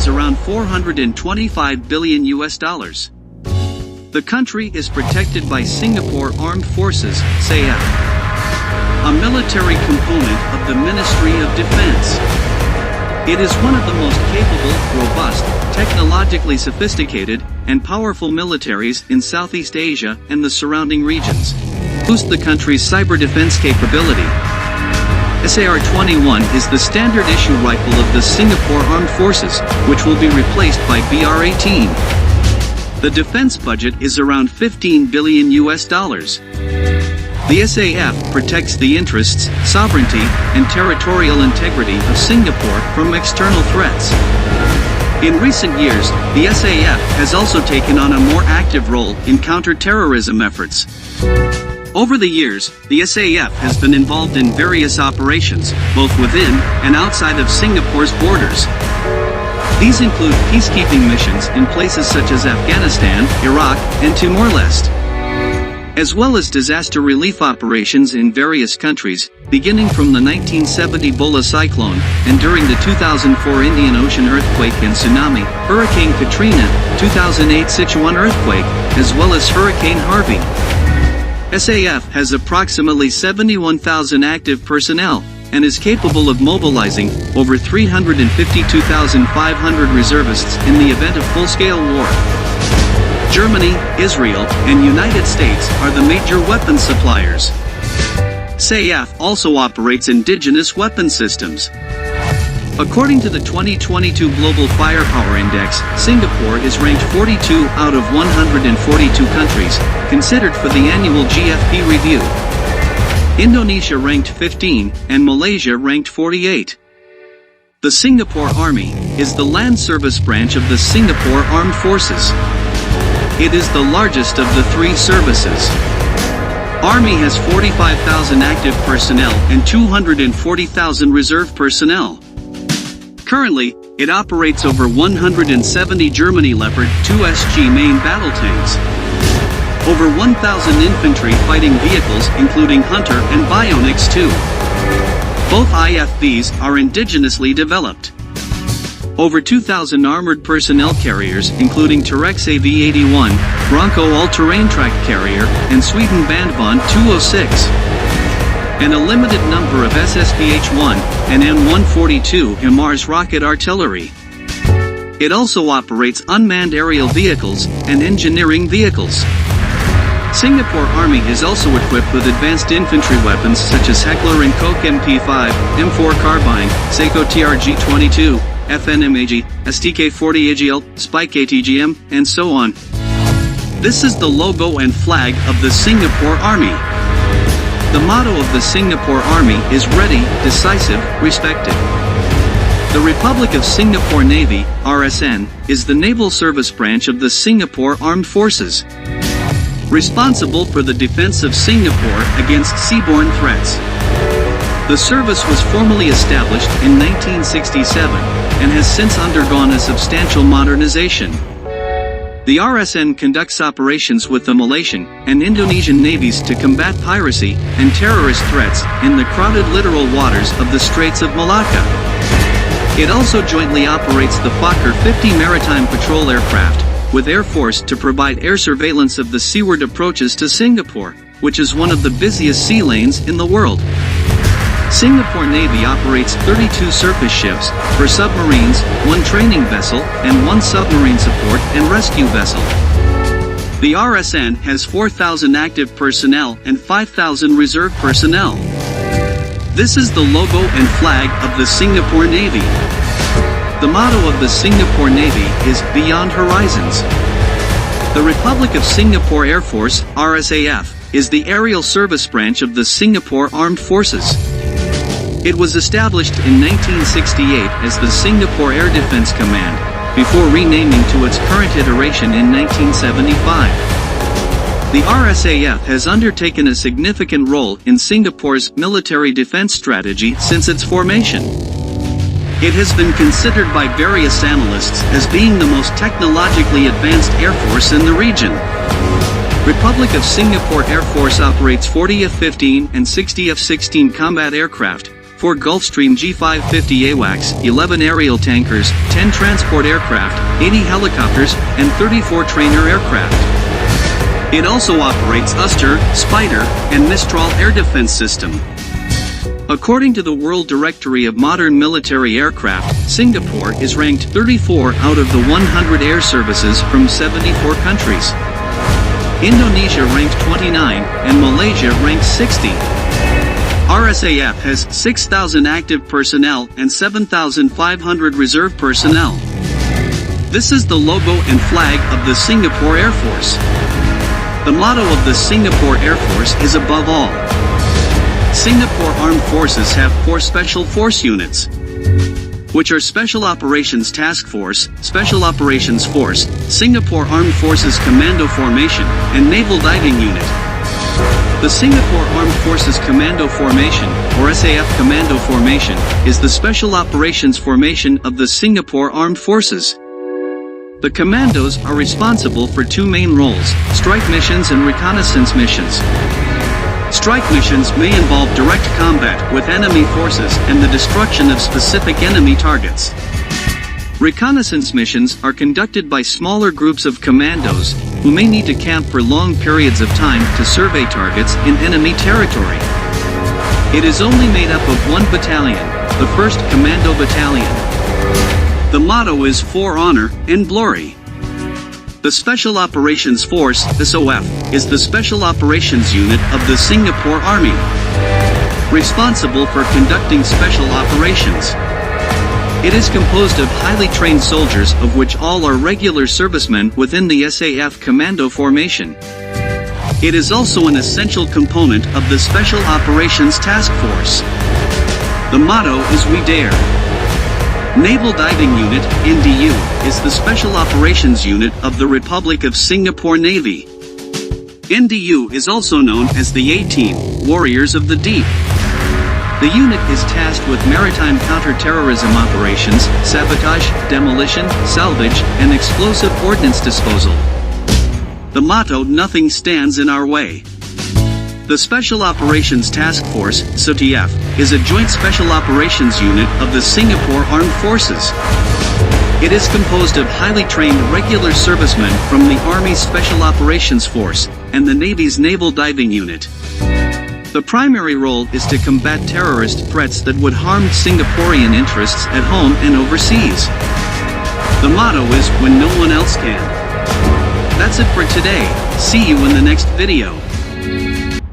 is around 425 billion US dollars. The country is protected by Singapore Armed Forces, SAF, a military component of the Ministry of Defense. It is one of the most capable, robust, technologically sophisticated, and powerful militaries in Southeast Asia and the surrounding regions. Boost the country's cyber defense capability. SAR-21 is the standard issue rifle of the Singapore Armed Forces, which will be replaced by BR-18. The defense budget is around 15 billion US dollars. The SAF protects the interests, sovereignty, and territorial integrity of Singapore from external threats. In recent years, the SAF has also taken on a more active role in counter-terrorism efforts. Over the years, the SAF has been involved in various operations, both within and outside of Singapore's borders. These include peacekeeping missions in places such as Afghanistan, Iraq, and Timor-Leste, as well as disaster relief operations in various countries, beginning from the 1970 Bola cyclone, and during the 2004 Indian Ocean earthquake and tsunami, Hurricane Katrina, 2008 Sichuan earthquake, as well as Hurricane Harvey. SAF has approximately 71,000 active personnel, and is capable of mobilizing over 352,500 reservists in the event of full-scale war. Germany, Israel, and United States are the major weapons suppliers. SAF also operates indigenous weapon systems. According to the 2022 Global Firepower Index, Singapore is ranked 42 out of 142 countries, considered for the annual GFP review. Indonesia ranked 15, and Malaysia ranked 48. The Singapore Army is the land service branch of the Singapore Armed Forces. It is the largest of the three services. Army has 45,000 active personnel and 240,000 reserve personnel. Currently, it operates over 170 Germany Leopard 2SG main battle tanks, over 1,000 infantry fighting vehicles including Hunter and Bionics 2. Both IFVs are indigenously developed. Over 2,000 armored personnel carriers including Terex AV-81, Bronco all-terrain track carrier, and Sweden Bandbond 206. And a limited number of SSBH-1 and M142 HIMARS rocket artillery. It also operates unmanned aerial vehicles and engineering vehicles. Singapore Army is also equipped with advanced infantry weapons such as Heckler & Koch MP5, M4 Carbine, Seiko TRG-22, FNMAG, STK-40 AGL, Spike ATGM, and so on. This is the logo and flag of the Singapore Army. The motto of the Singapore Army is Ready, Decisive, Respected. The Republic of Singapore Navy, RSN, is the naval service branch of the Singapore Armed Forces, responsible for the defense of Singapore against seaborne threats. The service was formally established in 1967, and has since undergone a substantial modernization. The RSN conducts operations with the Malaysian and Indonesian navies to combat piracy and terrorist threats in the crowded littoral waters of the Straits of Malacca. It also jointly operates the Fokker 50 maritime patrol aircraft with Air Force to provide air surveillance of the seaward approaches to Singapore, which is one of the busiest sea lanes in the world. Singapore Navy operates 32 surface ships, for submarines, 1 training vessel, and 1 submarine support and rescue vessel. The RSN has 4,000 active personnel and 5,000 reserve personnel. This is the logo and flag of the Singapore Navy. The motto of the Singapore Navy is Beyond Horizons. The Republic of Singapore Air Force, RSAF, is the aerial service branch of the Singapore Armed Forces. It was established in 1968 as the Singapore Air Defence Command, before renaming to its current iteration in 1975. The RSAF has undertaken a significant role in Singapore's military defense strategy since its formation. It has been considered by various analysts as being the most technologically advanced air force in the region. Republic of Singapore Air Force operates 40 F-15 and 60 F-16 combat aircraft, 4 Gulfstream G550 AWACS, 11 aerial tankers, 10 transport aircraft, 80 helicopters, and 34 trainer aircraft. It also operates Uster, Spider, and Mistral air defense system. According to the World Directory of Modern Military Aircraft, Singapore is ranked 34 out of the 100 air services from 74 countries. Indonesia ranked 29, and Malaysia ranked 60. RSAF has 6,000 active personnel and 7,500 reserve personnel. This is the logo and flag of the Singapore Air Force. The motto of the Singapore Air Force is above all. Singapore Armed Forces have 4 Special Force units, which are Special Operations Task Force, Special Operations Force, Singapore Armed Forces Commando Formation, and Naval Diving Unit. The Singapore Armed Forces Commando Formation, or SAF Commando Formation, is the Special Operations Formation of the Singapore Armed Forces. The commandos are responsible for 2 main roles: strike missions and reconnaissance missions. Strike missions may involve direct combat with enemy forces and the destruction of specific enemy targets. Reconnaissance missions are conducted by smaller groups of commandos, who may need to camp for long periods of time to survey targets in enemy territory. It is only made up of 1 battalion, the 1st Commando Battalion. The motto is For Honor and Glory. The Special Operations Force, SOF, is the Special Operations Unit of the Singapore Army, responsible for conducting special operations. It is composed of highly trained soldiers, of which all are regular servicemen within the SAF Commando Formation. It is also an essential component of the Special Operations Task Force. The motto is We Dare. Naval Diving Unit, NDU, is the Special Operations Unit of the Republic of Singapore Navy. NDU is also known as the A-Team, Warriors of the Deep. The unit is tasked with maritime counter-terrorism operations, sabotage, demolition, salvage, and explosive ordnance disposal. The motto Nothing Stands in Our Way. The Special Operations Task Force, SOTF, is a joint special operations unit of the Singapore Armed Forces. It is composed of highly trained regular servicemen from the Army's Special Operations Force and the Navy's Naval Diving Unit. The primary role is to combat terrorist threats that would harm Singaporean interests at home and overseas. The motto is When No One Else Can. That's it for today. See you in the next video.